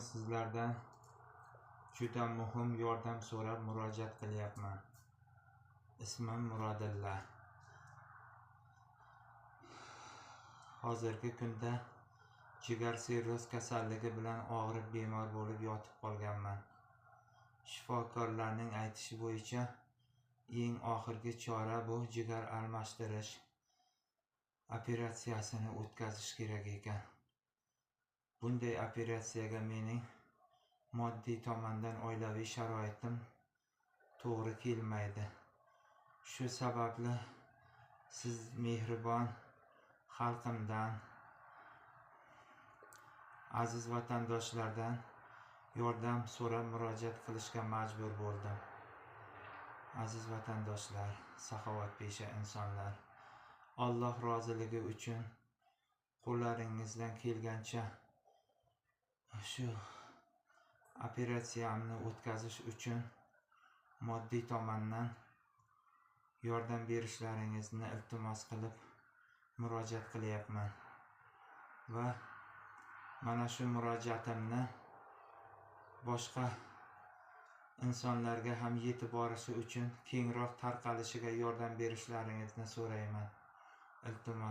sizlardan juda muhim yordam so'rab murojaat qilyapman. Ismim Murodilla. Hozirgi kunda jigar sirroz kasalligi bilan og'rib bemor bo'lib yotib qolganman. Shifokorlarning aytishi bo'yicha eng oxirgi chora bu jigar almashtirish operatsiyasini o'tkazish kerak ekan. Bunday operatsiyaga mening moddiy tomondan oilaviy sharoitim to'g'ri kelmaydi. Shu sababli siz mehribon xalqimdan, aziz vatandoshlardan yordam so'rab murojaat qilishga majbur bo'ldim. Aziz vatandoshlar, saxovatpesha insonlar, Alloh roziligi uchun qo'llaringizdan kelgancha shu operatsiyamni o'tkazish uchun moddiy tomondan yordam berishlaringizni iltimos qilib murojaat qilyapman. Va mana shu murojaatimni boshqa insonlarga ham yetib borishi uchun kengroq tarqalishiga yordam berishlaringizni so'rayman. Iltimos.